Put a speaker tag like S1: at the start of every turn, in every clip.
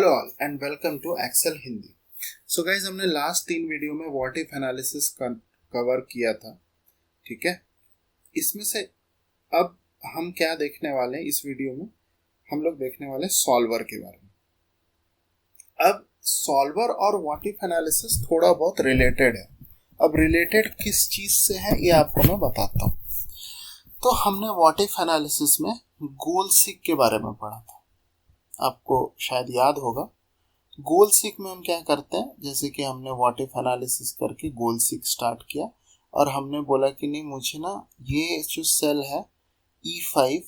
S1: Hello all and welcome to Excel Hindi. So guys, हमने last 3 वीडियो में व्हाट इफ एनालिसिस कवर किया था। ठीक है, इसमें से अब हम क्या देखने वाले हैं इस वीडियो में? हम लोग देखने वाले सॉल्वर के बारे में। अब सॉल्वर और व्हाट इफ एनालिसिस थोड़ा बहुत रिलेटेड है। अब रिलेटेड किस चीज से है ये आपको मैं बताता हूँ। तो हमने व्हाट इफ एनालिसिस में गोल सीक के बारे में पढ़ा था, आपको शायद याद होगा। गोल सीक में हम क्या करते हैं, जैसे कि हमने व्हाट इफ एनालिसिस करके गोल सीक स्टार्ट किया और हमने बोला कि नहीं, मुझे ना ये जो सेल है E5,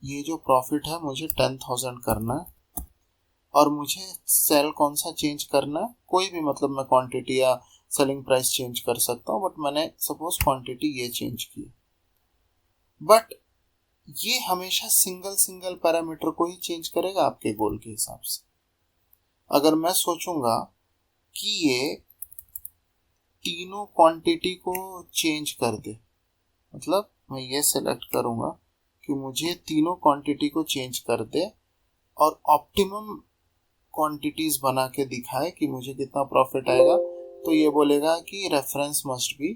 S1: ये जो प्रॉफिट है मुझे 10,000 करना है और मुझे सेल कौन सा चेंज करना है, कोई भी, मतलब मैं क्वांटिटी या सेलिंग प्राइस चेंज कर सकता हूँ, बट मैंने सपोज क्वांटिटी ये चेंज की। बट ये हमेशा सिंगल पैरामीटर को ही चेंज करेगा आपके गोल के हिसाब से। अगर मैं सोचूंगा कि ये तीनों क्वांटिटी को चेंज कर दे, मतलब मैं ये सेलेक्ट करूंगा कि मुझे तीनों क्वांटिटी को चेंज कर दे और ऑप्टिमम क्वांटिटीज बना के दिखाए कि मुझे कितना प्रॉफिट आएगा, तो ये बोलेगा कि reference must be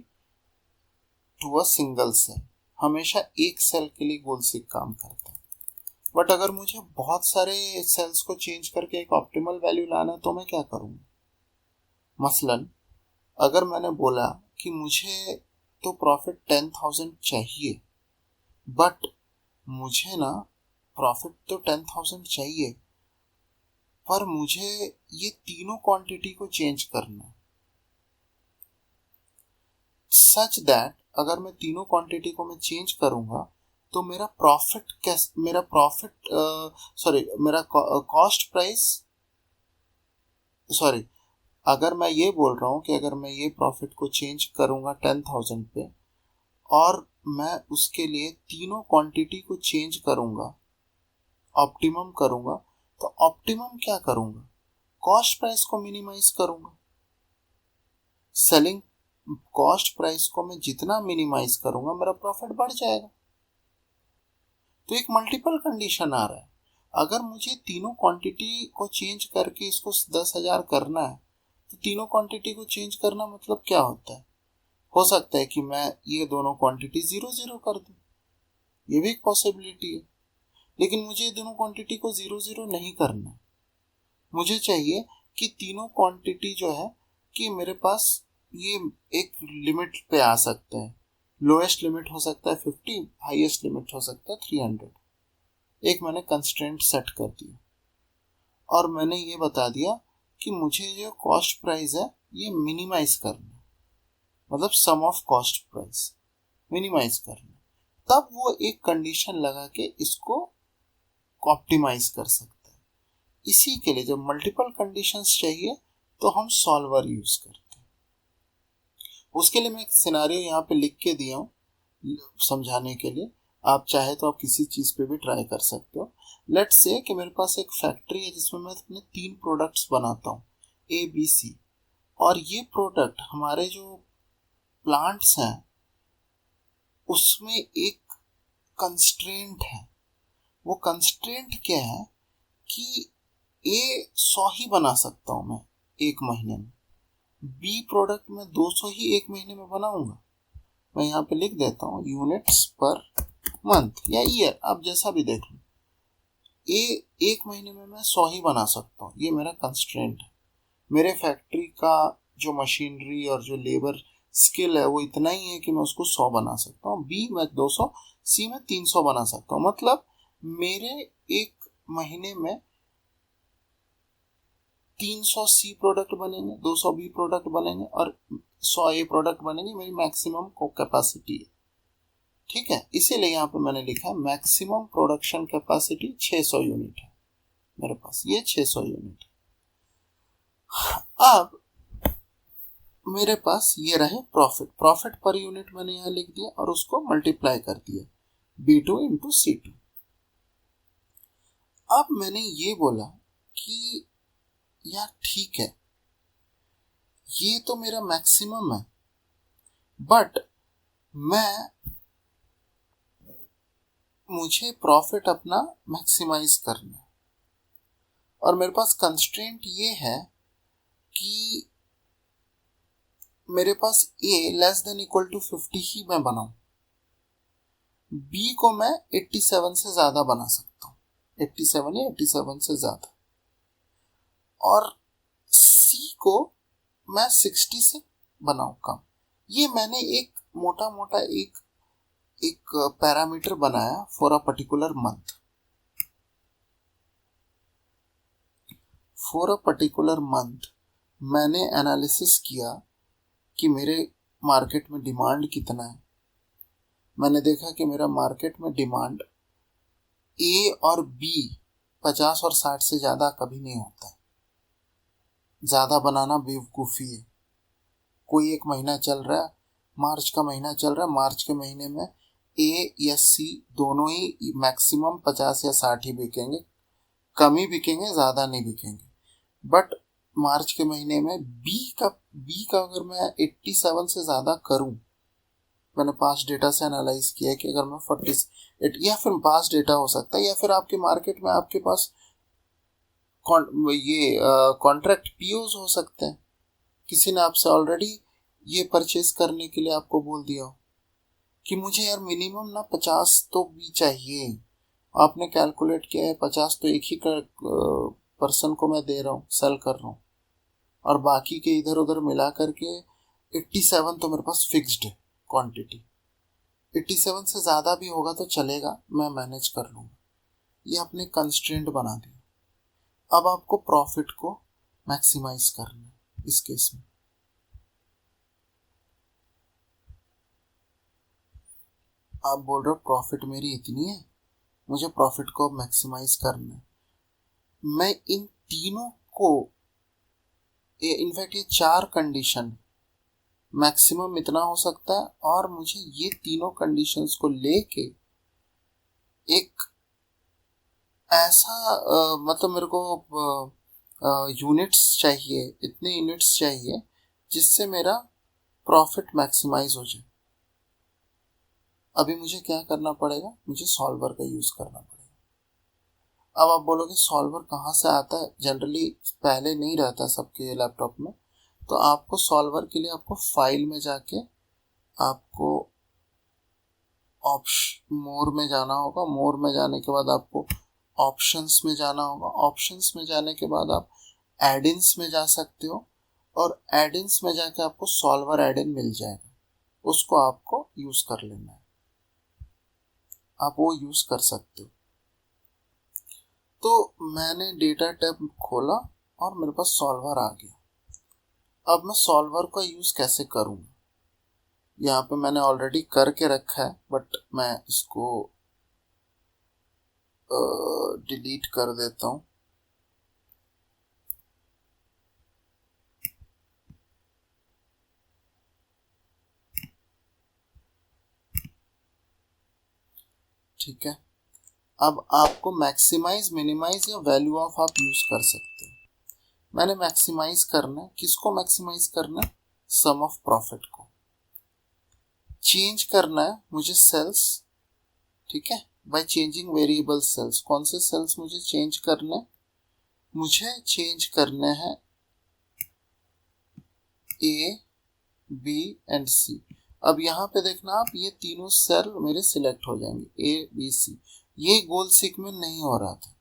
S1: to a single cell. हमेशा एक सेल के लिए गोल सीक काम करता है। बट अगर मुझे बहुत सारे सेल्स को चेंज करके एक ऑप्टिमल वैल्यू लाना है तो मैं क्या करूँगा? मसलन अगर मैंने बोला कि मुझे तो प्रॉफिट 10,000 चाहिए, बट मुझे ना प्रॉफिट तो 10,000 चाहिए, पर मुझे ये तीनों क्वांटिटी को चेंज करना है सच दैट अगर मैं तीनों क्वांटिटी को मैं चेंज करूंगा तो मेरा कॉस्ट प्राइस, सॉरी, अगर मैं ये बोल रहा हूँ कि अगर मैं ये प्रॉफिट को चेंज करूंगा 10,000 पे और मैं उसके लिए तीनों क्वांटिटी को चेंज करूंगा, ऑप्टिमम करूंगा, तो ऑप्टिमम क्या करूंगा? कॉस्ट प्राइस को मिनिमाइज करूंगा। सेलिंग कॉस्ट प्राइस को मैं जितना मिनिमाइज करूंगा मेरा प्रॉफिट बढ़ जाएगा। तो एक मल्टीपल कंडीशन आ रहा है। अगर मुझे तीनों क्वांटिटी को चेंज करके इसको 10,000 करना है तो तीनों क्वांटिटी को चेंज करना मतलब क्या होता है? हो सकता है कि मैं ये दोनों क्वांटिटी 0-0 कर दूं, ये भी एक पॉसिबिलिटी है। लेकिन मुझे ये दोनों क्वांटिटी को 0-0 नहीं करना। मुझे चाहिए कि तीनों क्वांटिटी जो है कि मेरे पास ये एक लिमिट पे आ सकते हैं। लोएस्ट लिमिट हो सकता है 50, हाईएस्ट लिमिट हो सकता है 300। एक मैंने कंस्ट्रेंट सेट कर दिया और मैंने ये बता दिया कि मुझे जो कॉस्ट प्राइस है ये मिनिमाइज करना, मतलब सम ऑफ कॉस्ट प्राइस मिनिमाइज करना। तब वो एक कंडीशन लगा के इसको ऑप्टिमाइज कर सकता है। इसी के लिए जब मल्टीपल कंडीशंस चाहिए तो हम सॉल्वर यूज करते हैं। उसके लिए मैं एक सिनेरियो यहाँ पे लिख के दिया हूँ समझाने के लिए। आप चाहे तो आप किसी चीज पे भी ट्राई कर सकते हो। लेट्स से कि मेरे पास एक फैक्ट्री है जिसमें मैं अपने 3 प्रोडक्ट्स बनाता हूँ, ABC, और ये प्रोडक्ट हमारे जो प्लांट्स हैं उसमें एक कंस्ट्रेंट है। वो कंस्ट्रेंट क्या है कि A 100 ही बना सकता हूं मैं एक महीने में, B प्रोडक्ट में 200 ही एक महीने में बनाऊंगा। मैं यहाँ पे लिख देता हूँ यूनिट्स पर मंथ या ईयर, आप जैसा भी देख लो। एक महीने में मैं 100 ही बना सकता हूँ, ये मेरा कंस्ट्रेंट है। मेरे फैक्ट्री का जो मशीनरी और जो लेबर स्किल है वो इतना ही है कि मैं उसको 100 बना सकता हूँ। B मैं 200, C में 300 बना सकता हूँ। मतलब मेरे एक महीने में 300 C प्रोडक्ट बनेंगे, 200 B प्रोडक्ट बनेंगे और 100 A प्रोडक्ट बनेंगे। मेरी मैक्सिमम कैपेसिटी है। ठीक है, इसीलिए यहाँ पे मैंने लिखा है मैक्सिमम प्रोडक्शन कैपेसिटी 600 यूनिट है मेरे पास, ये 600 यूनिट है। अब मेरे पास ये रहे प्रॉफिट पर यूनिट मैंने यहाँ लिख दिया और उसको मल्टीप्लाई कर दिया B2 इंटू C2। अब मैंने ये बोला कि यार ठीक है, ये तो मेरा मैक्सिमम है, बट मुझे प्रॉफिट अपना मैक्सिमाइज करना है और मेरे पास कंस्ट्रेंट ये है कि मेरे पास a less than equal to 50 ही मैं बनाऊं, b को मैं 87 से ज्यादा बना सकता हूं, 87 या 87 से ज्यादा, और c को मैं 60 से बनाऊं कम। ये मैंने एक मोटा मोटा एक पैरामीटर बनाया for a particular month. For a particular month मैंने एनालिसिस किया कि मेरे मार्केट में डिमांड कितना है। मैंने देखा कि मेरा मार्केट में डिमांड ए और बी 50 और 60 से ज़्यादा कभी नहीं होता है। ज़्यादा बनाना बेवकूफ़ी है। कोई एक महीना चल रहा है, मार्च का महीना चल रहा है, मार्च के महीने में ए या सी दोनों ही मैक्सिमम 50 या 60 ही बिकेंगे, कम ही बिकेंगे, ज़्यादा नहीं बिकेंगे। बट मार्च के महीने में बी का अगर मैं 87 से ज़्यादा करूं, मैंने पास्ट डेटा से एनालाइज किया कि अगर मैं 40 या फिर पास्ट डेटा हो सकता है, या फिर आपके मार्केट में आपके पास ये कॉन्ट्रैक्ट पीओज हो सकते हैं। किसी ने आपसे ऑलरेडी ये परचेस करने के लिए आपको बोल दिया हो कि मुझे यार मिनिमम ना 50 तो भी चाहिए। आपने कैलकुलेट किया है 50 तो एक ही पर्सन को मैं दे रहा हूँ, सेल कर रहा हूँ, और बाकी के इधर उधर मिला करके 87 तो मेरे पास फिक्स्ड है क्वांटिटी। 87 से ज़्यादा भी होगा तो चलेगा, मैं मैनेज कर लूँगा। ये आपने कंस्ट्रेंट बना दिया। अब आपको प्रॉफिट को मैक्सिमाइज करना है। इस केस में आप बोल रहे हो प्रॉफिट मेरी इतनी है, मुझे प्रॉफिट को मैक्सिमाइज करना है। मैं इन तीनों को, इनफैक्ट ये 4 कंडीशन, मैक्सिमम इतना हो सकता है, और मुझे ये तीनों कंडीशंस को लेके एक ऐसा मतलब मेरे को यूनिट्स चाहिए, इतने यूनिट्स चाहिए जिससे मेरा प्रॉफिट मैक्सिमाइज हो जाए। अभी मुझे क्या करना पड़ेगा, मुझे सॉल्वर का यूज़ करना पड़ेगा। अब आप बोलोगे सॉल्वर कहाँ से आता है? जनरली पहले नहीं रहता सबके लैपटॉप में, तो आपको सॉल्वर के लिए आपको फाइल में जाके आपको मोर में जाना होगा। मोर में जाने के बाद आपको ऑप्शंस में जाना होगा। ऑप्शंस में जाने के बाद आप एडिन्स में जा सकते हो, और एडिन्स में जाके आपको सॉल्वर एडिन मिल जाएगा, उसको आपको यूज़ कर लेना है। आप वो यूज़ कर सकते हो। तो मैंने डेटा टैब खोला और मेरे पास सॉल्वर आ गया। अब मैं सॉल्वर का यूज़ कैसे करूँगा? यहाँ पे मैंने ऑलरेडी करके रखा है, बट मैं इसको डिलीट कर देता हूँ। ठीक है। अब आपको मैक्सिमाइज, मिनिमाइज या वैल्यू ऑफ आप यूज कर सकते हैं। मैंने मैक्सिमाइज करना है। किसको मैक्सिमाइज करना है? सम ऑफ प्रॉफिट को। चेंज करना है मुझे सेल्स, ठीक है, बाय चेंजिंग वेरिएबल सेल्स। कौन से सेल्स मुझे चेंज करने? मुझे चेंज करने हैं ए, बी एंड सी। अब यहाँ पे देखना आप, ये तीनों सेल मेरे सिलेक्ट हो जाएंगे, ए बी सी। ये गोल सीक में नहीं हो रहा था,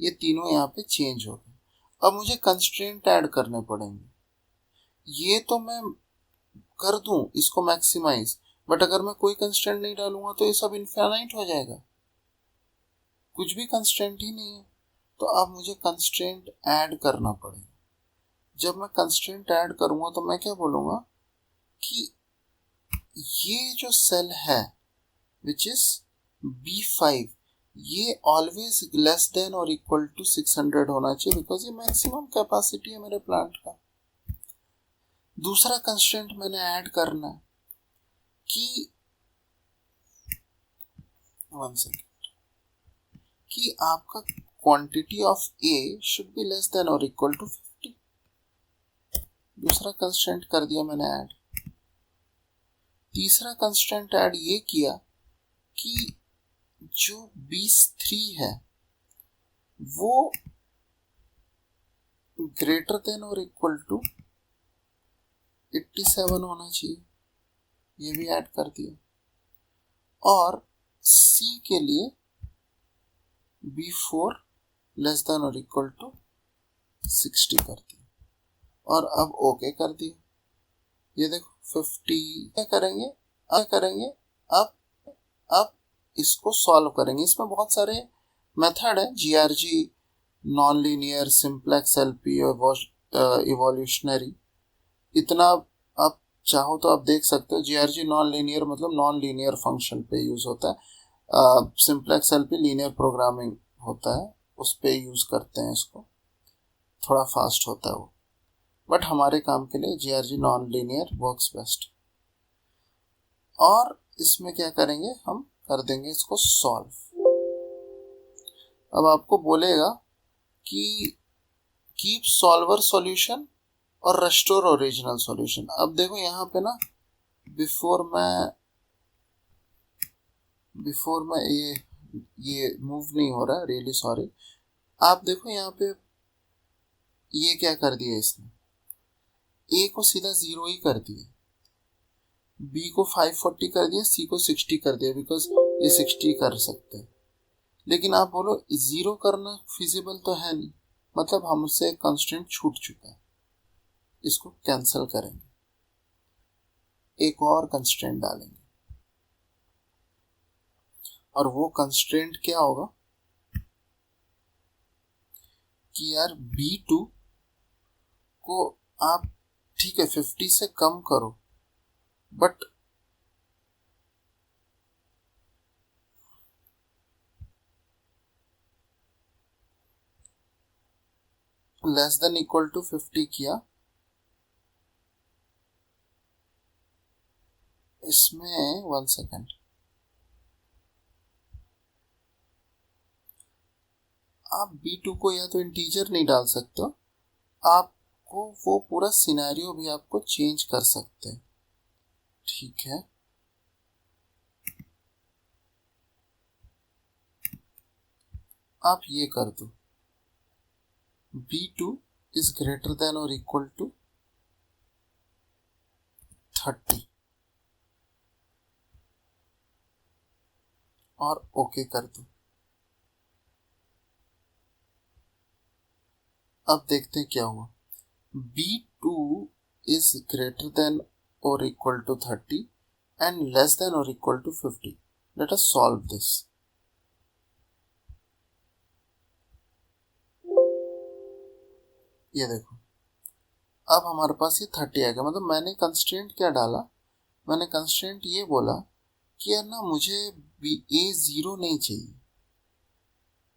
S1: ये तीनों यहाँ पे चेंज हो गए। अब मुझे कंस्ट्रेंट ऐड करने पड़ेंगे। ये तो मैं कर दूं इसको मैक्सिमाइज, बट अगर मैं कोई कंस्ट्रेंट नहीं डालूंगा तो ये सब इनफाइनाइट हो जाएगा, कुछ भी कंस्ट्रेंट ही नहीं है। तो अब मुझे कंस्ट्रेंट ऐड करना पड़ेगा। जब मैं कंस्ट्रेंट ऐड करूंगा तो मैं क्या बोलूंगा कि ये जो सेल है विच इज B5, ये ऑलवेज लेस देन और इक्वल टू 600 होना चाहिए, बिकॉज ये मैक्सिमम कैपेसिटी है मेरे प्लांट का। दूसरा कंस्ट्रेंट मैंने ऐड करना है कि 1 सेकेंड, कि आपका quantity of A should be less than और इक्वल टू 50। दूसरा कंस्ट्रेंट कर दिया मैंने ऐड। तीसरा कंस्ट्रेंट ऐड ये किया कि जो B3 है वो ग्रेटर देन और इक्वल टू 87 होना चाहिए, ये भी ऐड कर दिया। और सी के लिए B4 लेस देन और इक्वल टू 60 कर दिया और अब ओके कर दिया। ये देखो 50 क्या करेंगे अब इसको सॉल्व करेंगे। इसमें बहुत सारे मेथड है, GRG, non linear, simplex, LP और इवोल्यूशनरी। इतना आप चाहो तो आप देख सकते हो। GRG नॉन लीनियर मतलब नॉन लीनियर फंक्शन पे यूज होता है। सिंप्लेक्स LP लीनियर प्रोग्रामिंग होता है, उस पे यूज करते हैं इसको, थोड़ा फास्ट होता है वो, बट हमारे काम के लिए GRG non linear works best. और इसमें क्या करेंगे, हम कर देंगे इसको सॉल्व। अब आपको बोलेगा कि कीप सॉल्वर सॉल्यूशन और रेस्टोर ओरिजिनल सॉल्यूशन। अब देखो यहाँ पे ना, बिफोर मैं ये मूव नहीं हो रहा है, रियली सॉरी। आप देखो यहाँ पे ये क्या कर दिया इसने, ए को सीधा 0 ही कर दिया, बी को 540 कर दिया, सी को 60 कर दिया, बिकॉज ये 60 कर सकते हैं। लेकिन आप बोलो 0 करना फिजिबल तो है नहीं, मतलब हमसे एक कंस्ट्रेंट छूट चुका है, इसको कैंसिल करेंगे, एक और कंस्ट्रेंट डालेंगे। और वो कंस्ट्रेंट क्या होगा कि यार B2 को आप ठीक है 50 से कम करो, but less than equal to 50 किया, इसमें 1 सेकेंड, आप B2 को या तो इंटीजर नहीं डाल सकते, आपको वो पूरा सिनेरियो भी आपको चेंज कर सकते हैं, ठीक है। आप ये कर दो, B2 is greater than or equal to 30 और ओके कर दो। अब देखते हैं क्या हुआ। B2 is greater than or equal to 30 and less than or equal to 50. Let us solve this. ये देखो, अब हमारे पास ये 30 आ गया। मतलब मैंने कंस्ट्रेंट क्या डाला, मैंने कंस्ट्रेंट ये बोला कि यार ना मुझे A 0 नहीं चाहिए,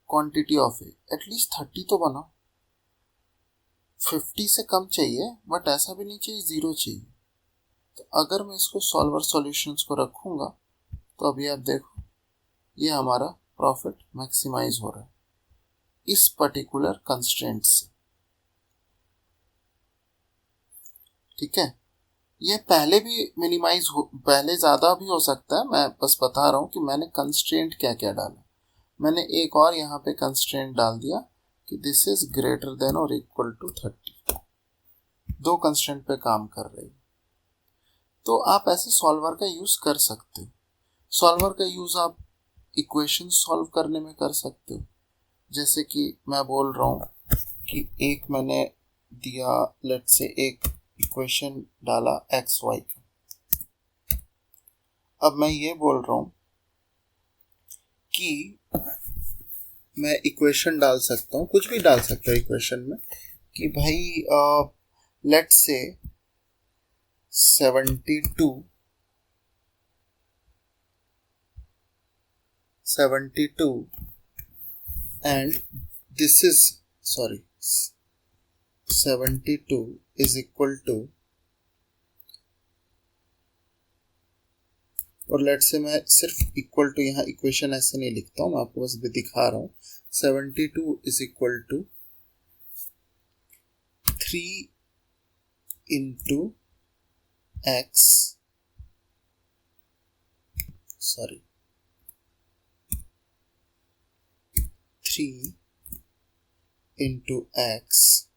S1: क्वांटिटी ऑफ ए एटलीस्ट 30 तो बनाओ, 50 से कम चाहिए बट ऐसा भी नहीं चाहिए 0 चाहिए। तो अगर मैं इसको सॉल्वर सॉल्यूशंस को रखूंगा तो अभी आप देखो ये हमारा प्रॉफिट मैक्सिमाइज हो रहा है इस पर्टिकुलर कंस्ट्रेंट से, ठीक है। ये पहले भी मिनिमाइज हो, पहले ज़्यादा भी हो सकता है, मैं बस बता रहा हूँ कि मैंने कंस्ट्रेंट क्या क्या डाला। मैंने एक और यहाँ पे कंस्ट्रेंट डाल दिया कि दिस इज ग्रेटर देन और इक्वल टू 30। दो कंस्ट्रेंट पे काम कर रही, तो आप ऐसे सॉल्वर का यूज़ कर सकते हो। सॉल्वर का यूज़ आप इक्वेशन सॉल्व करने में कर सकते हो, जैसे कि मैं बोल रहा हूँ कि एक मैंने दिया, लेट से एक इक्वेशन डाला एक्स वाई का। अब मैं ये बोल रहा हूँ कि मैं इक्वेशन डाल सकता हूँ, कुछ भी डाल सकता हूँ इक्वेशन में, कि भाई लेट से 72 and this is 72 is equal to, और लेट से मैं सिर्फ इक्वल टू, यहाँ इक्वेशन ऐसे नहीं लिखता हूँ, मैं आपको बस भी दिखा रहा हूँ। 72 is equal to 3 into x 3 into x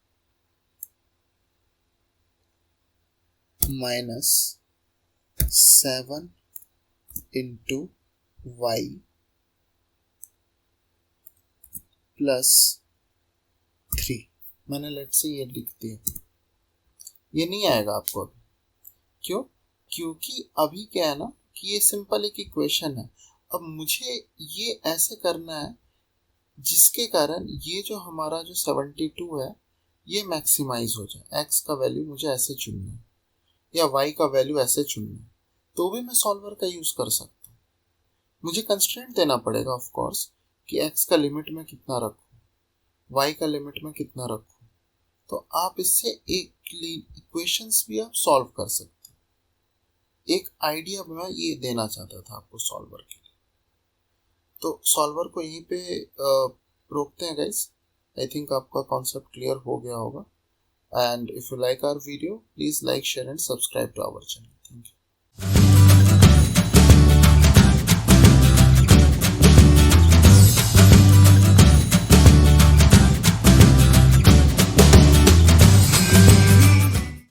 S1: minus 7 into y plus 3। मैंने लेट से ये लिख दिया। ये नहीं आएगा आपको अभी। क्यों? क्योंकि अभी क्या है ना कि ये सिंपल एक इक्वेशन है। अब मुझे ये ऐसे करना है जिसके कारण ये जो हमारा जो 72 है ये मैक्सिमाइज हो जाए। एक्स का वैल्यू मुझे ऐसे चुनना है या वाई का वैल्यू ऐसे चुनना है, तो भी मैं सॉल्वर का यूज कर सकता हूँ। मुझे कंस्ट्रेंट देना पड़ेगा ऑफ कोर्स कि एक्स का लिमिट में कितना रखूँ, वाई का लिमिट में कितना रखूँ। तो आप इससे एक इक्वेशंस भी आप सॉल्व कर सकते हैं। एक आइडिया मैं ये देना चाहता था आपको सॉल्वर के लिए। तो सॉल्वर को यहीं पे रोकते हैं गाइस। आई थिंक आपका कॉन्सेप्ट क्लियर हो गया होगा। And if you like our video, please like, share and subscribe to our channel. Thank you.